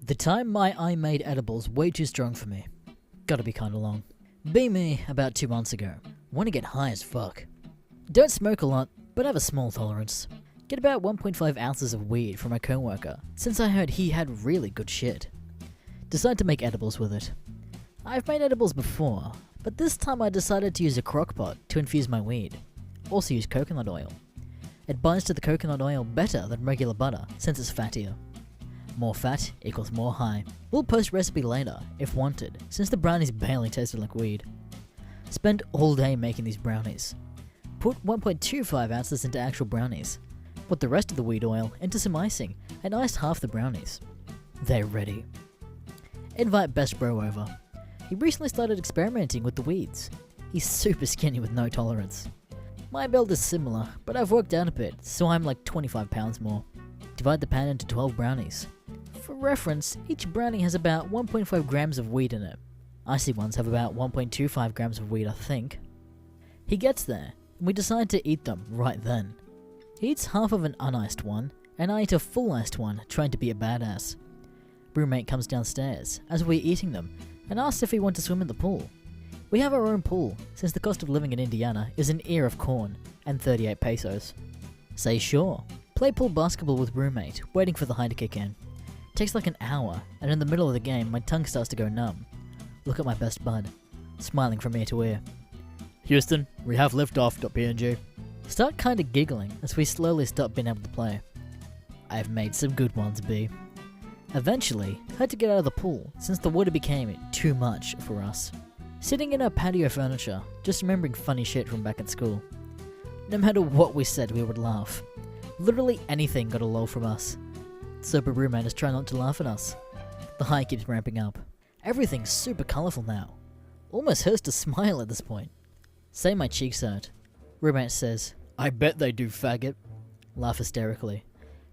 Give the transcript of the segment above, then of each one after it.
The time my eye made edibles way too strong for me. Gotta be kinda long. Be me about 2 months ago. Wanna get high as fuck. Don't smoke a lot, but have a small tolerance. Get about 1.5 ounces of weed from my co-worker, since I heard he had really good shit. Decide to make edibles with it. I've made edibles before, but this time I decided to use a crockpot to infuse my weed. Also use coconut oil. It binds to the coconut oil better than regular butter, since it's fattier. More fat equals more high. We'll post recipe later, if wanted, since the brownies barely tasted like weed. Spend all day making these brownies. Put 1.25 ounces into actual brownies. Put the rest of the weed oil into some icing, and ice half the brownies. They're ready. Invite best bro over. He recently started experimenting with the weeds. He's super skinny with no tolerance. My build is similar, but I've worked out a bit, so I'm like 25 pounds more. Divide the pan into 12 brownies. For reference, each brownie has about 1.5 grams of weed in it. Icy ones have about 1.25 grams of weed, I think. He gets there, and we decide to eat them right then. He eats half of an uniced one, and I eat a full iced one, trying to be a badass. Roommate comes downstairs, as we're eating them, and asks if we want to swim in the pool. We have our own pool, since the cost of living in Indiana is an ear of corn, and 38 pesos. Say sure. Play pool basketball with roommate, waiting for the high to kick in. Takes like an hour, and in the middle of the game, my tongue starts to go numb. Look at my best bud, smiling from ear to ear. Houston, we have liftoff.png. Start kinda giggling as we slowly stop being able to play. I've made some good ones, B. Eventually, had to get out of the pool since the water became too much for us. Sitting in our patio furniture, just remembering funny shit from back at school. No matter what we said, we would laugh. Literally anything got a lol from us. Sober roommate is trying not to laugh at us. The high keeps ramping up. Everything's super colourful now. Almost hurts to smile at this point. Say my cheeks hurt. Roommate says, I bet they do, faggot. Laugh hysterically.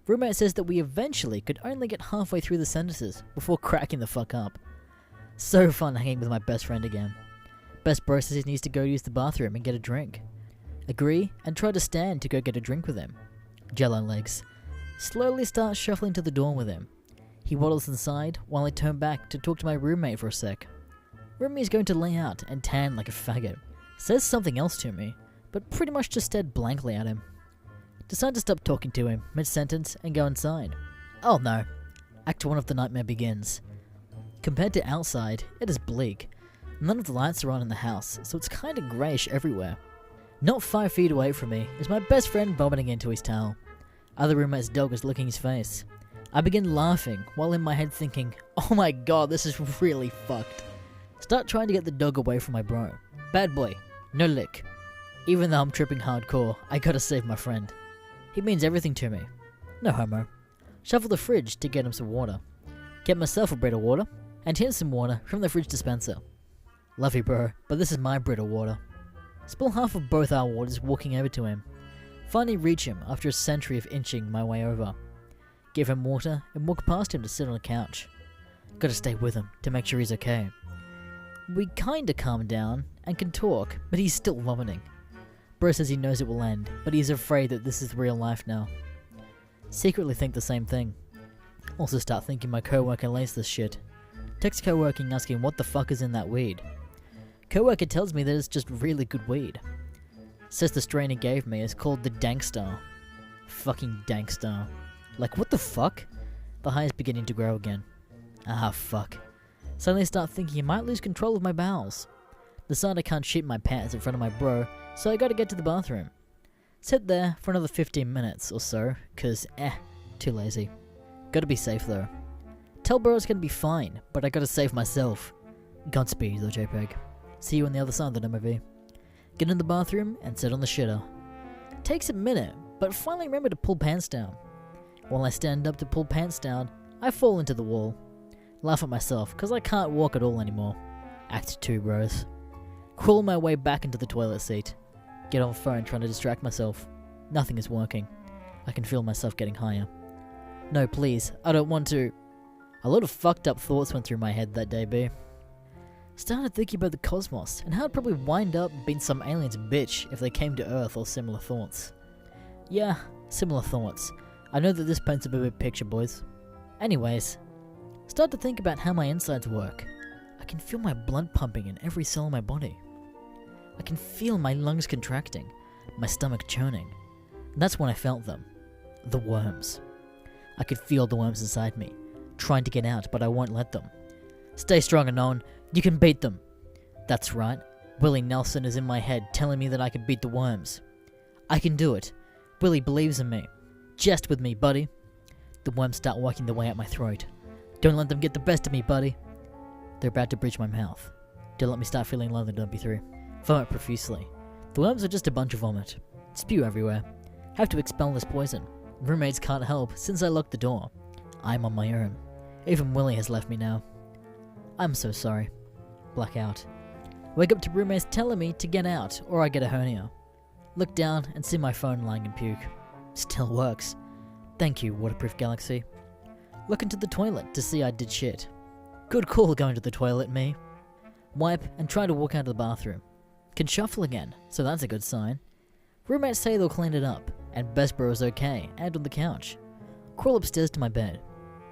Roommate says that we eventually could only get halfway through the sentences before cracking the fuck up. So fun hanging with my best friend again. Best bro says he needs to go use the bathroom and get a drink. Agree and try to stand to go get a drink with him. Jello legs. Slowly start shuffling to the door with him. He waddles inside while I turn back to talk to my roommate for a sec. Roomie's going to lay out and tan like a faggot. Says something else to me, but pretty much just stared blankly at him. Decide to stop talking to him mid-sentence and go inside. Oh no. Act 1 of the nightmare begins. Compared to outside, it is bleak. None of the lights are on in the house, so it's kinda greyish everywhere. Not 5 feet away from me is my best friend vomiting into his towel. Other roommate's dog is licking his face. I begin laughing, while in my head thinking, oh my god, this is really fucked. Start trying to get the dog away from my bro. Bad boy, no lick. Even though I'm tripping hardcore, I gotta save my friend. He means everything to me. No homo. Shuffle the fridge to get him some water. Get myself a Brita water, and him some water from the fridge dispenser. Love you bro, but this is my Brita water. Spill half of both our waters walking over to him. Finally reach him after a century of inching my way over. Give him water and walk past him to sit on a couch. Gotta stay with him to make sure he's okay. We kinda calm down and can talk, but he's still vomiting. Bro says he knows it will end, but he's afraid that this is real life now. Secretly think the same thing. Also start thinking my co-worker laced this shit. Text co-working asking what the fuck is in that weed. Co-worker tells me that it's just really good weed. Says the strain he gave me is called the Dankstar. Fucking Dankstar. Like what the fuck? The high is beginning to grow again. Ah fuck. Suddenly start thinking I might lose control of my bowels. Decide I can't shit my pants in front of my bro, so I gotta get to the bathroom. Sit there for another 15 minutes or so, cause too lazy. Gotta be safe though. Tell bro it's gonna be fine, but I gotta save myself. Godspeed though, JPEG. See you on the other side of the MOV. Get in the bathroom and sit on the shitter. Takes a minute, but finally remember to pull pants down. While I stand up to pull pants down, I fall into the wall. Laugh at myself, cause I can't walk at all anymore. Act 2 bros. Crawl my way back into the toilet seat. Get on phone trying to distract myself. Nothing is working. I can feel myself getting higher. No please, I don't want to. A lot of fucked up thoughts went through my head that day, B. Started thinking about the cosmos, and how it'd probably wind up being some alien's bitch if they came to Earth or similar thoughts. Yeah, similar thoughts. I know that this paints a vivid picture, boys. Anyways, Start to think about how my insides work. I can feel my blood pumping in every cell in my body. I can feel my lungs contracting, my stomach churning. And that's when I felt them. The worms. I could feel the worms inside me, trying to get out, but I won't let them. Stay strong, Anon. You can beat them. That's right. Willie Nelson is in my head telling me that I can beat the worms. I can do it. Willie believes in me. Jest with me, buddy. The worms start working their way out my throat. Don't let them get the best of me, buddy. They're about to breach my mouth. Don't let me start feeling lonely, don't be through. Vomit profusely. The worms are just a bunch of vomit. Spew everywhere. Have to expel this poison. Roommates can't help since I locked the door. I'm on my own. Even Willie has left me now. I'm so sorry. Blackout. Wake up to roommates telling me to get out or I get a hernia. Look down and see my phone lying in puke. Still works. Thank you, waterproof galaxy. Look into the toilet to see I did shit. Good call going to the toilet, me. Wipe and try to walk out of the bathroom. Can shuffle again, so that's a good sign. Roommates say they'll clean it up, and Best Bro is okay and on the couch. Crawl upstairs to my bed.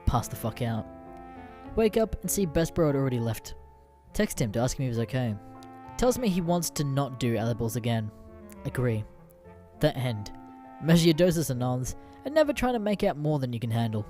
Pass the fuck out. Wake up and see Best Bro had already left. Text him to ask him if he was okay. Tells me he wants to not do edibles again. Agree. The end. Measure your doses, Anons, and never try to make out more than you can handle.